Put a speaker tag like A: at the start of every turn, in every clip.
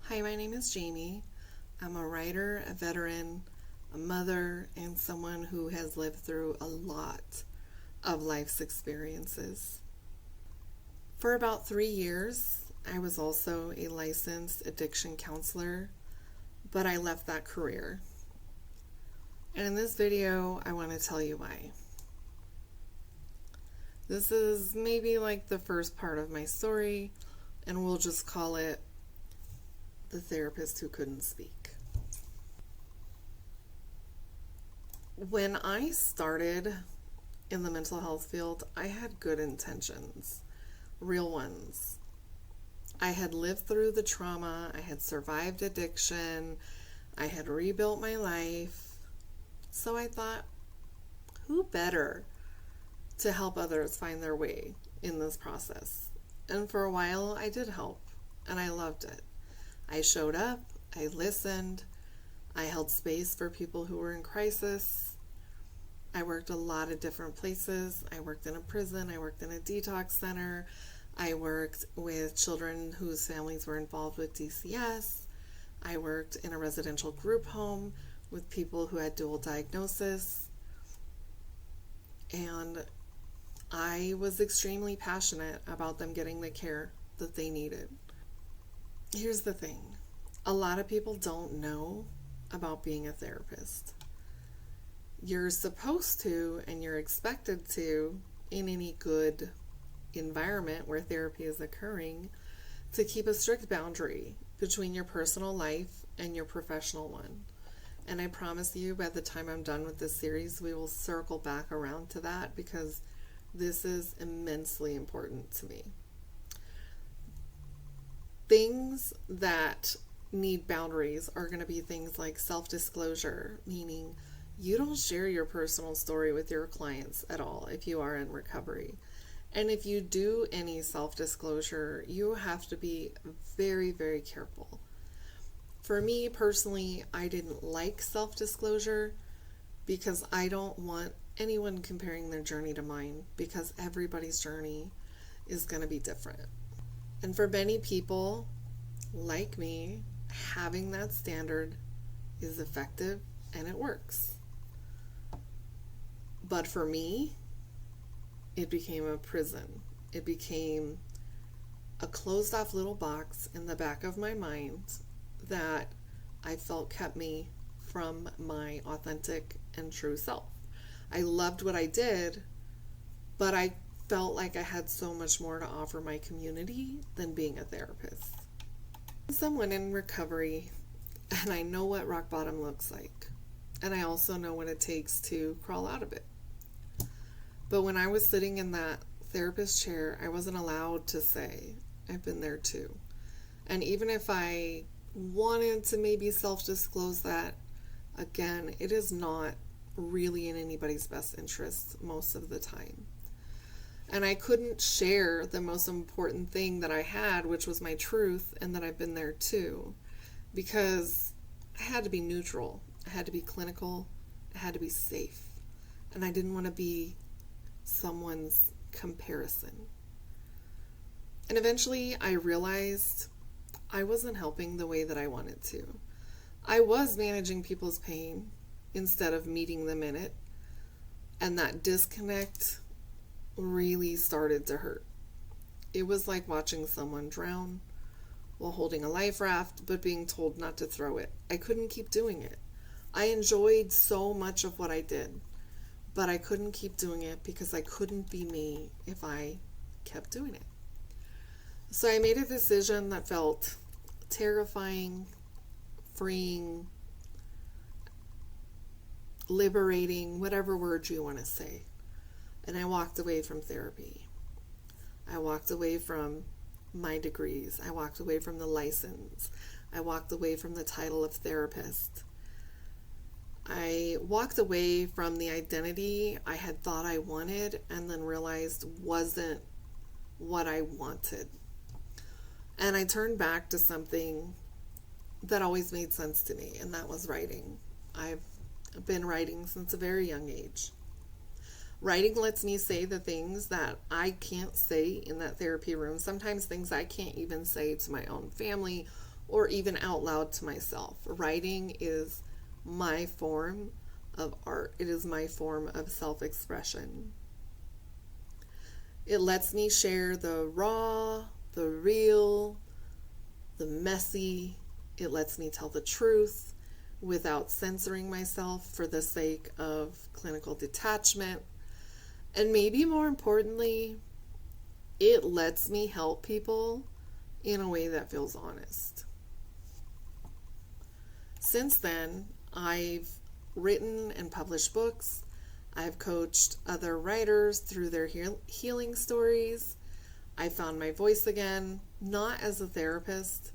A: Hi, my name is Jamie. I'm a writer, a veteran, a mother, and someone who has lived through a lot of life's experiences. For about 3 years, I was also a licensed addiction counselor, but I left that career. And in this video, I want to tell you why. This is maybe like the first part of my story, and we'll just call it the therapist who couldn't speak. When I started in the mental health field, I had good intentions, real ones. I had lived through the trauma, I had survived addiction, I had rebuilt my life. So I thought, who better to help others find their way in this process? And for a while, I did help, and I loved it. I showed up, I listened, I held space for people who were in crisis. I worked a lot of different places. I worked in a prison, I worked in a detox center, I worked with children whose families were involved with DCS. I worked in a residential group home with people who had dual diagnosis. And I was extremely passionate about them getting the care that they needed. Here's the thing. A lot of people don't know about being a therapist. You're supposed to, and you're expected to, in any good environment where therapy is occurring, to keep a strict boundary between your personal life and your professional one. And I promise you, by the time I'm done with this series, we will circle back around to that because this is immensely important to me. Things that need boundaries are going to be things like self-disclosure, meaning you don't share your personal story with your clients at all if you are in recovery. And if you do any self-disclosure, you have to be very, very careful. For me personally, I didn't like self-disclosure because I don't want anyone comparing their journey to mine, because everybody's journey is going to be different. And for many people like me, having that standard is effective and it works. But for me, it became a prison. It became a closed off little box in the back of my mind that I felt kept me from my authentic and true self. I loved what I did, but I felt like I had so much more to offer my community than being a therapist. I'm someone in recovery, and I know what rock bottom looks like, and I also know what it takes to crawl out of it. But when I was sitting in that therapist chair, I wasn't allowed to say, I've been there too. And even if I wanted to maybe self-disclose that, again, it is not really in anybody's best interest most of the time. And I couldn't share the most important thing that I had, which was my truth, and that I've been there too, because I had to be neutral. I had to be clinical. I had to be safe. And I didn't want to be someone's comparison. And eventually I realized I wasn't helping the way that I wanted to. I was managing people's pain instead of meeting them in it. And that disconnect really started to hurt. It was like watching someone drown while holding a life raft, but being told not to throw it. I couldn't keep doing it. I enjoyed so much of what I did, but I couldn't keep doing it because I couldn't be me if I kept doing it. So I made a decision that felt terrifying, freeing, liberating, whatever word you want to say. And I walked away from therapy. I walked away from my degrees. I walked away from the license. I walked away from the title of therapist. I walked away from the identity I had thought I wanted and then realized wasn't what I wanted. And I turned back to something that always made sense to me, and that was writing. I've been writing since a very young age. Writing lets me say the things that I can't say in that therapy room, sometimes things I can't even say to my own family or even out loud to myself. Writing is my form of art, it is my form of self expression. It lets me share the raw, the real, the messy. It lets me tell the truth without censoring myself for the sake of clinical detachment. And maybe more importantly, it lets me help people in a way that feels honest. Since then, I've written and published books. I've coached other writers through their healing stories. I found my voice again, not as a therapist,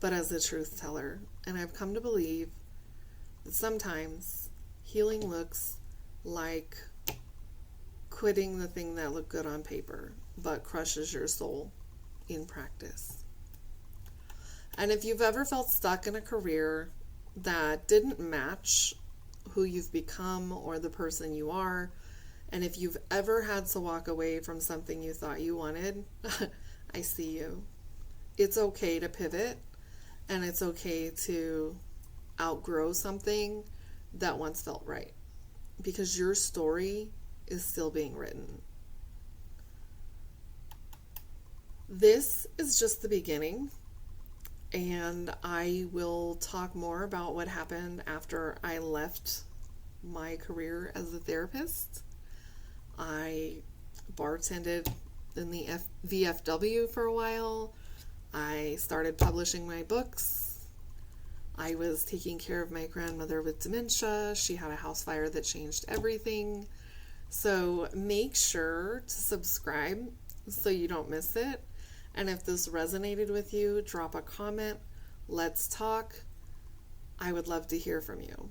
A: but as a truth teller. And I've come to believe that sometimes healing looks like quitting the thing that looked good on paper, but crushes your soul in practice. And if you've ever felt stuck in a career that didn't match who you've become or the person you are, and if you've ever had to walk away from something you thought you wanted, I see you. It's okay to pivot, and it's okay to outgrow something that once felt right, because your story is still being written. This is just the beginning, and I will talk more about what happened after I left my career as a therapist. I bartended in the VFW for a while. I started publishing my books. I was taking care of my grandmother with dementia. She had a house fire that changed everything. So make sure to subscribe so you don't miss it. And if this resonated with you, drop a comment. Let's talk. I would love to hear from you.